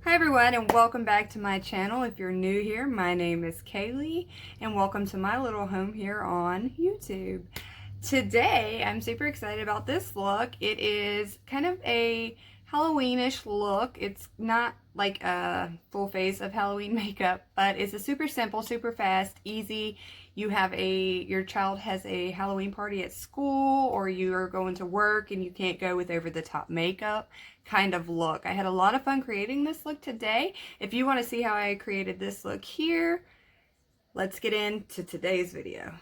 Hi everyone, and welcome back to my channel. If you're new here, my name is Kaylee and welcome to my little home here on YouTube. Today I'm super excited about this look. It is kind of a Halloweenish look. It's not like a full face of Halloween makeup, but it's a super simple, super fast, easy. Your child has a Halloween party at school, or you are going to work and you can't go with over the top makeup kind of look. I had a lot of fun creating this look today. If you want to see how I created this look here, let's get into today's video.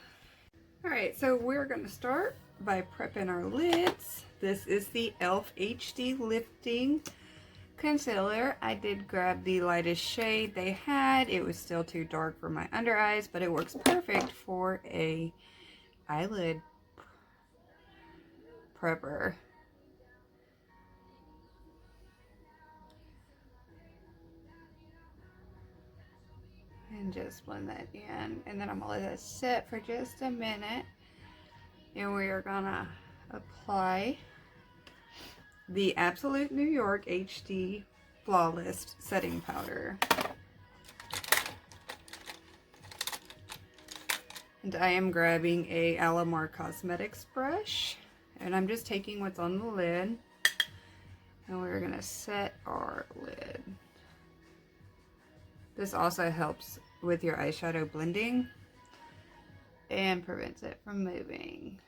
Alright, so we're going to start by prepping our lids. This is the e.l.f. HD Lifting Concealer. I did grab the lightest shade they had. It was still too dark for my under eyes, but it works perfect for a eyelid prepper. And just blend that in, and then I'm gonna let that sit for just a minute, and we are gonna apply the Absolute New York HD Flawless Setting Powder. And I am grabbing a Alamar Cosmetics brush, and I'm just taking what's on the lid, and we're gonna set our lid. This also helps with your eyeshadow blending and prevents it from moving.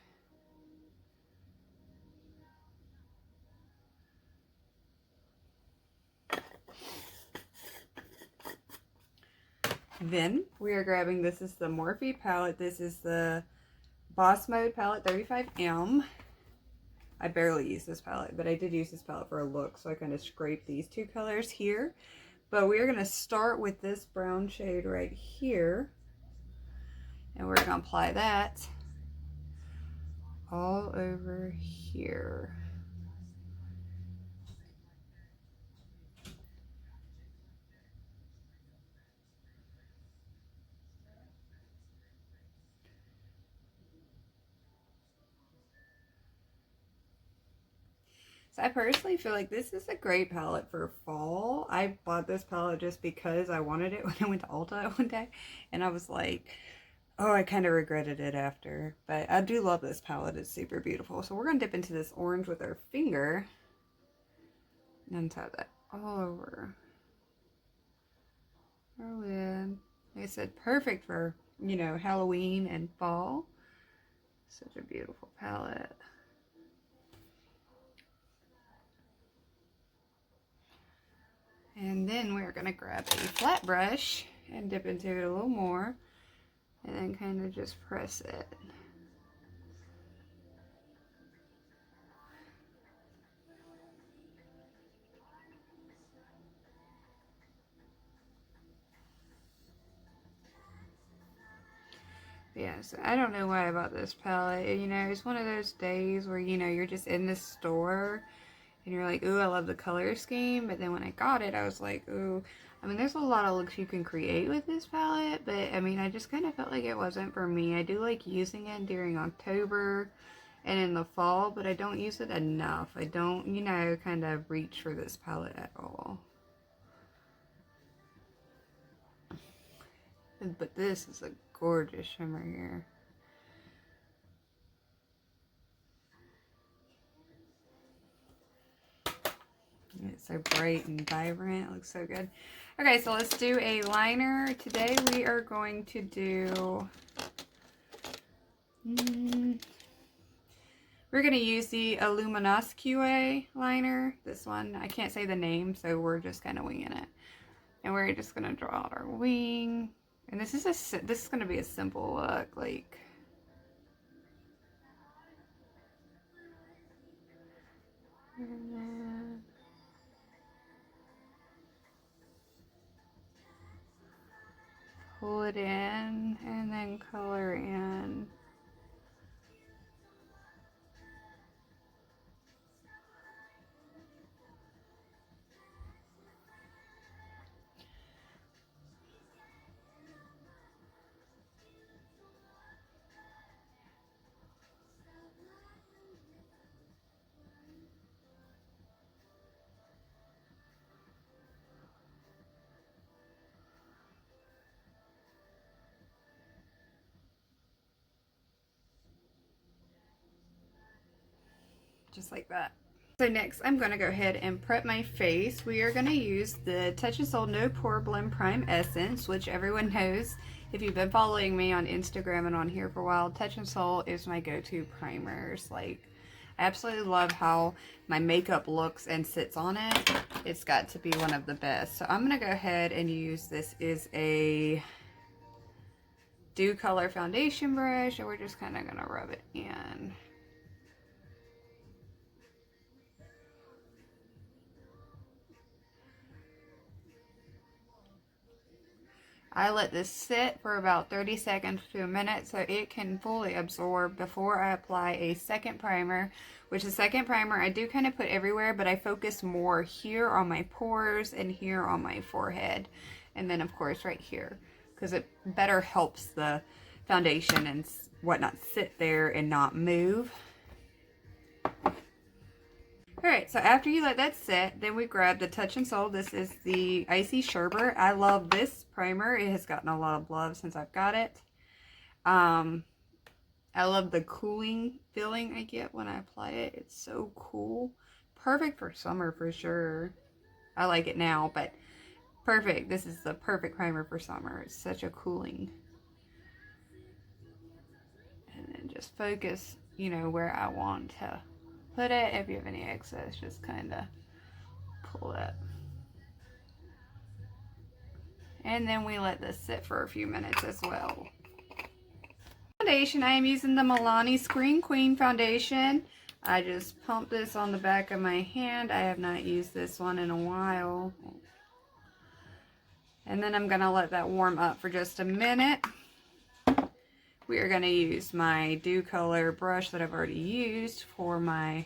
Then we are grabbing, this is the Morphe palette. This is the Boss Mode palette 35M. I barely use this palette, but I did use this palette for a look, so I kind of scraped these two colors here. But we are going to start with this brown shade right here, and we're going to apply that all over here. So I personally feel like this is a great palette for fall. I bought this palette just because I wanted it when I went to Ulta one day, and I was like, oh, I kind of regretted it after. But I do love this palette. It's super beautiful. So we're going to dip into this orange with our finger and tap that all over our lid. Like I said, perfect for, you know, Halloween and fall. Such a beautiful palette. And then we're going to grab a flat brush and dip into it a little more, and then kind of just press it. Yeah, so I don't know why I bought this palette. You know, it's one of those days where, you know, you're just in the store and you're like, ooh, I love the color scheme. But then when I got it, I was like, ooh, I mean, there's a lot of looks you can create with this palette, but I mean, I just kind of felt like it wasn't for me. I do like using it during October and in the fall, but I don't use it enough. I don't, you know, kind of reach for this palette at all. But this is a gorgeous shimmer here. It's so bright and vibrant. It looks so good. Okay, so let's do a liner. Today we are going to do... we're going to use the Iluminasqua liner. This one, I can't say the name, so we're just kind of winging it. And we're just going to draw out our wing. And this is going to be a simple look, like... pull it in and then color in. just like that. So next, I'm going to go ahead and prep my face. We are going to use the Touchnsol No Pore Blend Prime Essence, which everyone knows. If you've been following me on Instagram and on here for a while, Touchnsol is my go-to primers. Like, I absolutely love how my makeup looks and sits on it. It's got to be one of the best. So I'm going to go ahead and use, this is a Dew Color foundation brush, and we're just kind of going to rub it in. I let this sit for about 30 seconds to a minute so it can fully absorb before I apply a second primer, which the second primer I do kind of put everywhere, but I focus more here on my pores and here on my forehead, and then of course right here, because it better helps the foundation and whatnot sit there and not move. Alright, so after you let that set, then we grab the Touchnsol. This is the Icy Sherbert. I love this primer. It has gotten a lot of love since I've got it. I love the cooling feeling I get when I apply it. It's so cool. Perfect for summer for sure. I like it now, but perfect. This is the perfect primer for summer. It's such a cooling. And then just focus, you know, where I want to put it. If you have any excess, just kind of pull it. And then we let this sit for a few minutes as well. Foundation, I am using the Milani Screen Queen foundation. I just pump this on the back of my hand. I have not used this one in a while. And then I'm going to let that warm up for just a minute. We are going to use my Dew Color brush that I've already used for my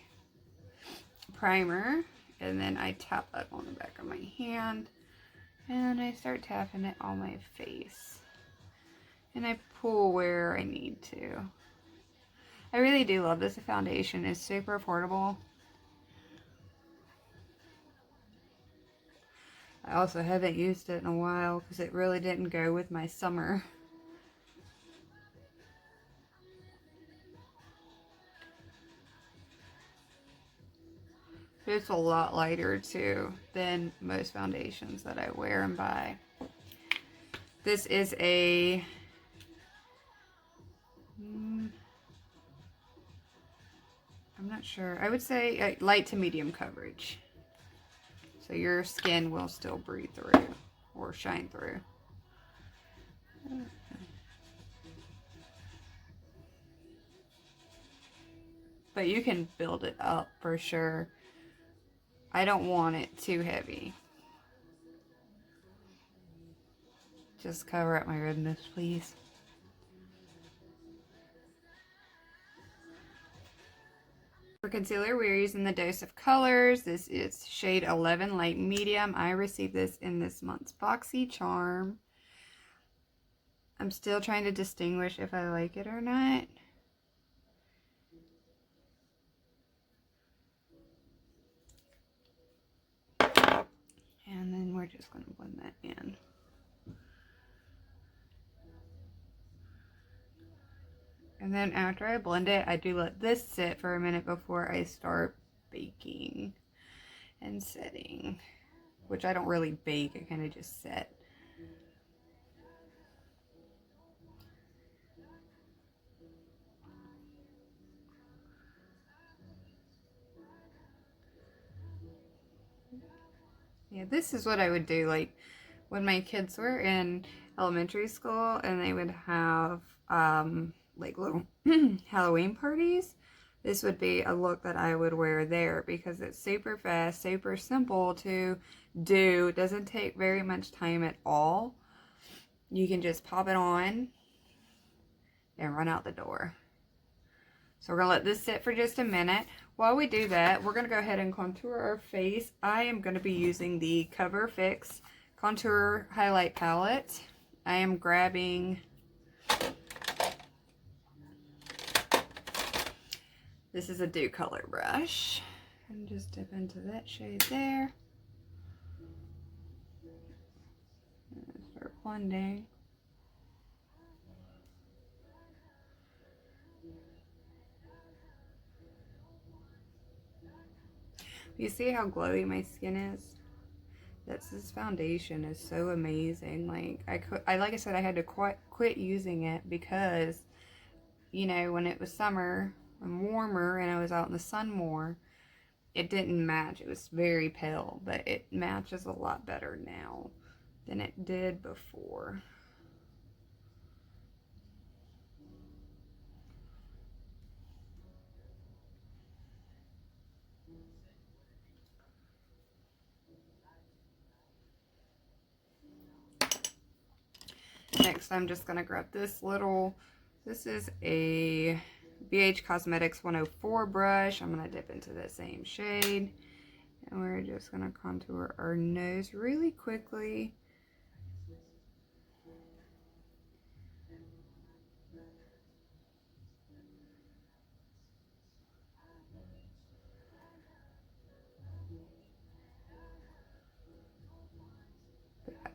primer, and then I tap that on the back of my hand, and I start tapping it on my face, and I pull where I need to. I really do love this foundation. It's super affordable. I also haven't used it in a while because it really didn't go with my summer. It's a lot lighter too than most foundations that I wear and buy. This is a I'm not sure. I would say light to medium coverage. So your skin will still breathe through or shine through. But you can build it up for sure. I don't want it too heavy. Just cover up my redness, please. For concealer, we're using the Dose of Colors. This is shade 11 Light Medium. I received this in this month's Boxy Charm. I'm still trying to distinguish if I like it or not. And then we're just going to blend that in. And then after I blend it, I do let this sit for a minute before I start baking and setting. Which I don't really bake, I kind of just set. Yeah, this is what I would do, like, when my kids were in elementary school and they would have, like, little Halloween parties. This would be a look that I would wear there because it's super fast, super simple to do. It doesn't take very much time at all. You can just pop it on and run out the door. So we're going to let this sit for just a minute. While we do that, we're going to go ahead and contour our face. I am going to be using the Cover Fix Contour Highlight Palette. I am grabbing this is a Dew Color brush. And just dip into that shade there. And start blending. You see how glowy my skin is? This foundation is so amazing. Like like I said, I had to quit using it because, you know, when it was summer and warmer and I was out in the sun more, it didn't match. It was very pale, but it matches a lot better now than it did before. Next, I'm just going to grab this is a BH Cosmetics 104 brush. I'm going to dip into the same shade. And we're just going to contour our nose really quickly.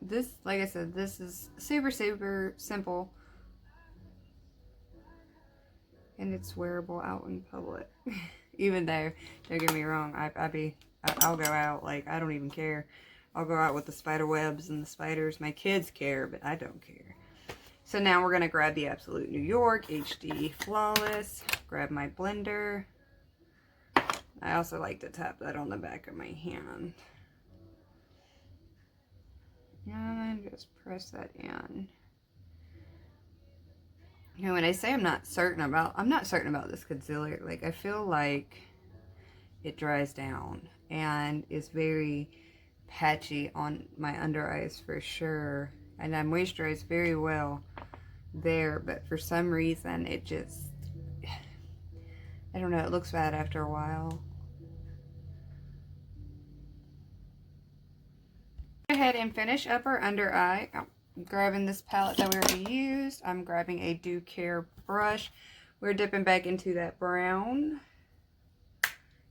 This, like I said, this is super, super simple. And it's wearable out in public. Even though, don't get me wrong, I'll go out, like, I don't even care. I'll go out with the spider webs and the spiders. My kids care, but I don't care. So now we're going to grab the Absolute New York HD Flawless. Grab my blender. I also like to tap that on the back of my hand. And just press that in. You know, when I say I'm not certain about this concealer. Like, I feel like it dries down and is very patchy on my under eyes for sure. And I moisturize very well there, but for some reason it just, I don't know, it looks bad after a while. Go ahead and finish up our under eye. I'm grabbing this palette that we already used. I'm grabbing a Do Care brush. We're dipping back into that brown.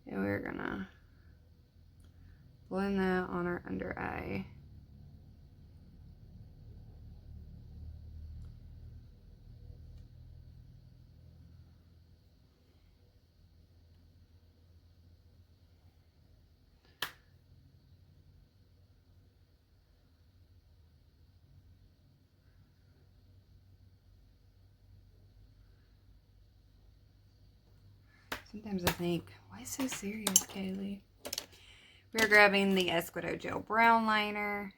And we're gonna blend that on our under eye. Sometimes I think, why so serious, Kaylee? We're grabbing the ESQUIDO Gel Brown Liner.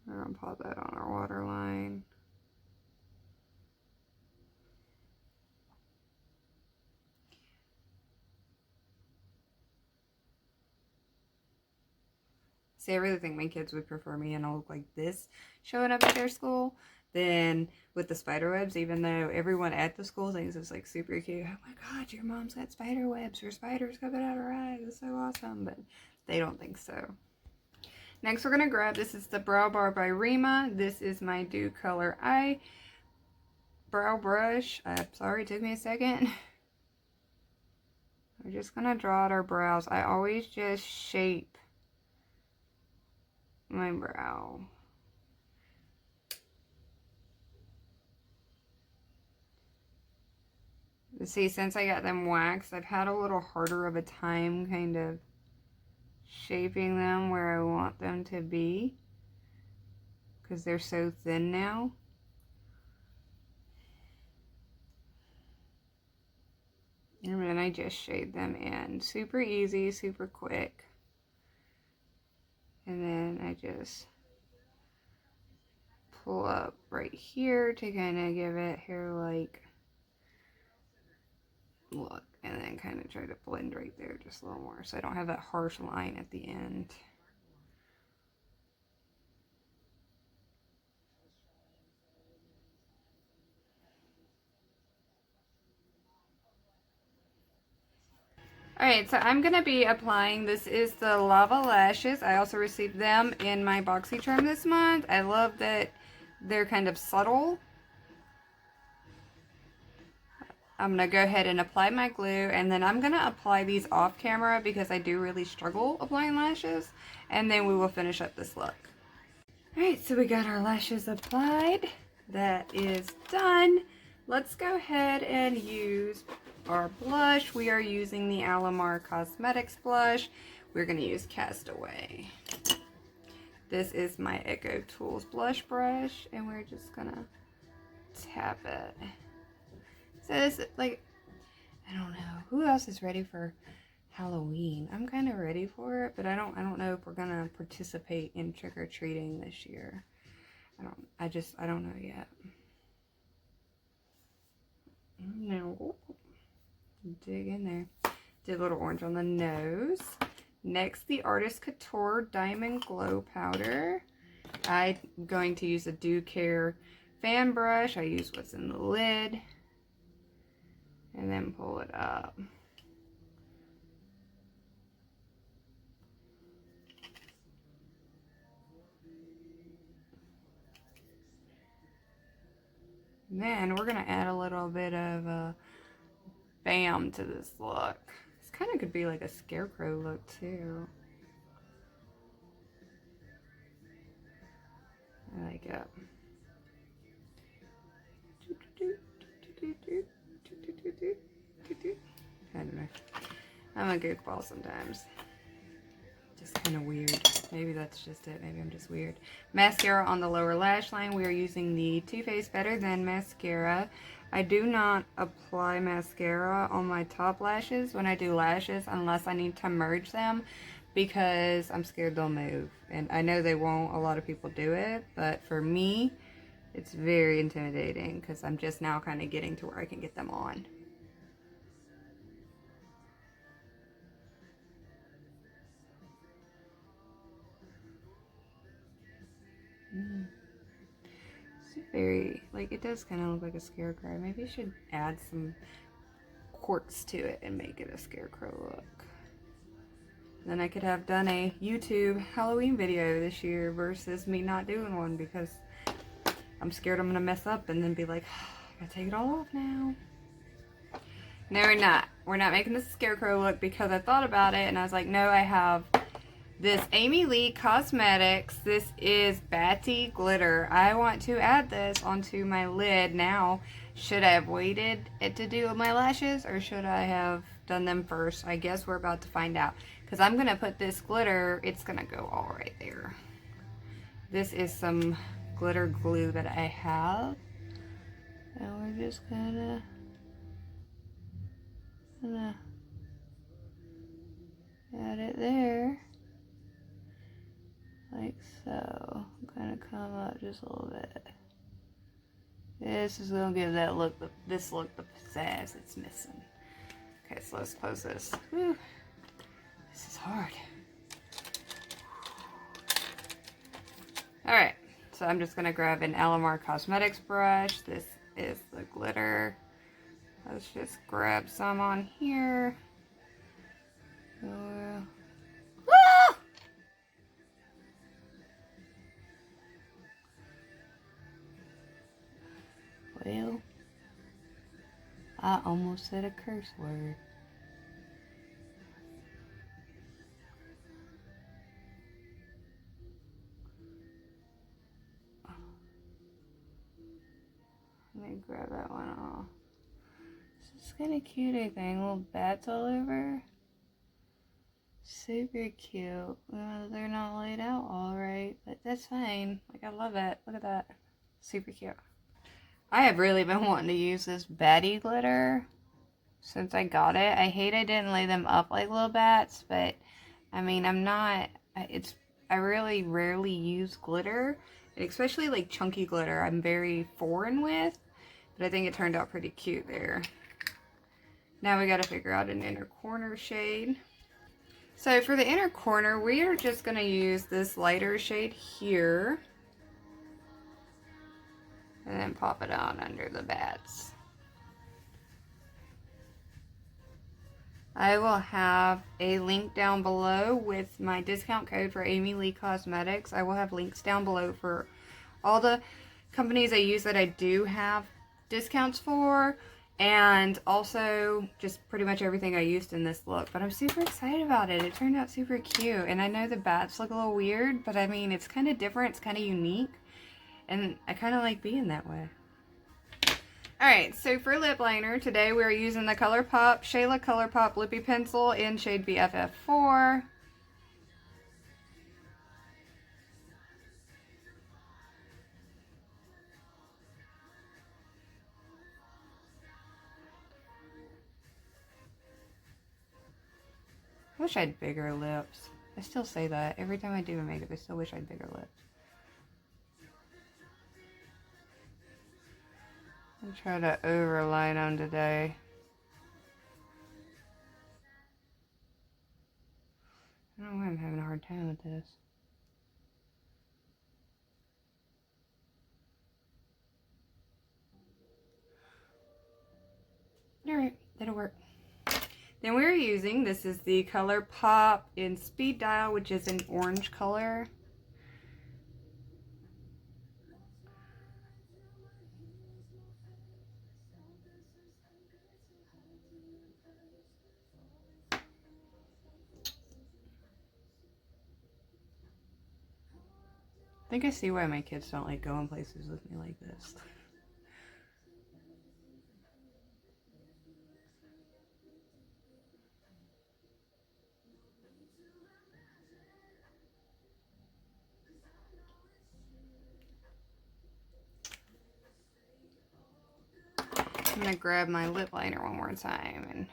We're going to pop that on our waterline. See, I really think my kids would prefer me and I look like this showing up at their school than with the spider webs, even though everyone at the school thinks it's like super cute. Oh my god, your mom's got spider webs or spiders coming out her eyes. It's so awesome, but they don't think so. Next, we're going to grab, this is the BrowBar by Reema. This is my Dew Color Eye brow brush. Sorry, it took me a second. We're just going to draw out our brows. I always just shape my brow. See, since I got them waxed, I've had a little harder of a time kind of shaping them where I want them to be because they're so thin now. And then I just shade them in. Super easy, super quick. And then I just pull up right here to kind of give it hair-like look, and then kind of try to blend right there just a little more so I don't have that harsh line at the end. Alright, so I'm going to be applying, this is the Lavaa lashes. I also received them in my BoxyCharm this month. I love that they're kind of subtle. I'm going to go ahead and apply my glue, and then I'm going to apply these off camera because I do really struggle applying lashes, and then we will finish up this look. Alright, so we got our lashes applied. That is done. Let's go ahead and use our blush, we are using the Alamar Cosmetics blush. We're going to use Castaway. This is my Echo Tools blush brush, and we're just going to tap it. So this, like, I don't know. Who else is ready for Halloween? I'm kind of ready for it, but I don't know if we're going to participate in trick-or-treating this year. I don't know yet. No. Dig in there. Did a little orange on the nose. Next, the Artist Couture Diamond Glow Powder. I'm going to use a Do Care fan brush. I use what's in the lid. And then pull it up. Then we're going to add a little bit of bam to this look. This kind of could be like a scarecrow look too. I like it. I don't know. I'm a goofball sometimes. Just kind of weird. Maybe that's just it. Maybe I'm just weird. Mascara on the lower lash line. We are using the Too Faced Better Than mascara. I do not apply mascara on my top lashes when I do lashes unless I need to merge them because I'm scared they'll move. And I know they won't. A lot of people do it. But for me, it's very intimidating because I'm just now kind of getting to where I can get them on. It's very, like, it does kind of look like a scarecrow. Maybe I should add some quartz to it and make it a scarecrow look. Then I could have done a YouTube Halloween video this year versus me not doing one because I'm scared I'm going to mess up and then be like, I gotta take it all off now. No, we're not. We're not making this a scarecrow look because I thought about it and I was like, no, I have this AmyLeeCosmetics. This is Batty glitter. I want to add this onto my lid now. Should I have waited to do my lashes or should I have done them first? I guess we're about to find out. Because I'm going to put this glitter, it's going to go all right there. This is some glitter glue that I have. And we're just gonna add it there. Like so. I'm gonna come up just a little bit. This is gonna give that look, this look, the pizzazz it's missing. Okay, so let's close this. Whew. This is hard. Alright, so I'm just gonna grab an Alamar Cosmetics brush. This is the glitter. Let's just grab some on here. Well, I almost said a curse word. Let me grab that one off. This is kind of cute, I think. Little bats all over. Super cute. Well, they're not laid out all right, but that's fine. Like, I love it. Look at that. Super cute. I have really been wanting to use this Batty glitter since I got it. I hate I didn't lay them up like little bats, but I mean, I really rarely use glitter, and especially like chunky glitter I'm very foreign with, but I think it turned out pretty cute there. Now we got to figure out an inner corner shade. So for the inner corner, we are just going to use this lighter shade here. And then pop it on under the bats. I will have a link down below with my discount code for AmyLeeCosmetics. I will have links down below for all the companies I use that I do have discounts for. And also just pretty much everything I used in this look. But I'm super excited about it. It turned out super cute. And I know the bats look a little weird, but I mean, it's kind of different. It's kind of unique. And I kind of like being that way. Alright, so for lip liner, today we're using the Colourpop Shayla Colourpop Lippy Pencil in shade BFF4. I wish I had bigger lips. I still say that. Every time I do my makeup, I still wish I had bigger lips. I'll try to overline them today. I don't know why I'm having a hard time with this. Alright, that'll work. Then we're using, this is the Colourpop in Speed Dial, which is an orange color. I think I see why my kids don't like going places with me like this. I'm going to grab my lip liner one more time and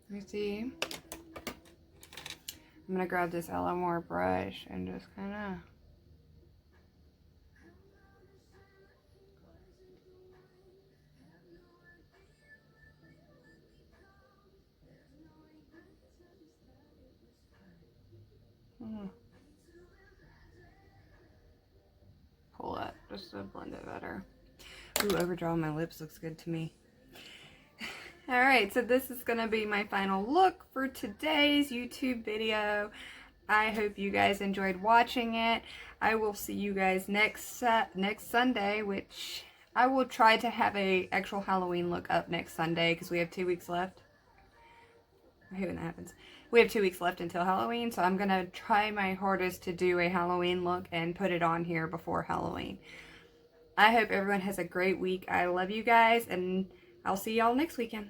let me see. I'm gonna grab this Alamar brush and just kind of pull that just to blend it better. Ooh, overdrawing my lips looks good to me. Alright, so this is going to be my final look for today's YouTube video. I hope you guys enjoyed watching it. I will see you guys next Sunday, which I will try to have a actual Halloween look up next Sunday because we have 2 weeks left. I hate when that happens. We have 2 weeks left until Halloween, so I'm going to try my hardest to do a Halloween look and put it on here before Halloween. I hope everyone has a great week. I love you guys, and I'll see y'all next weekend.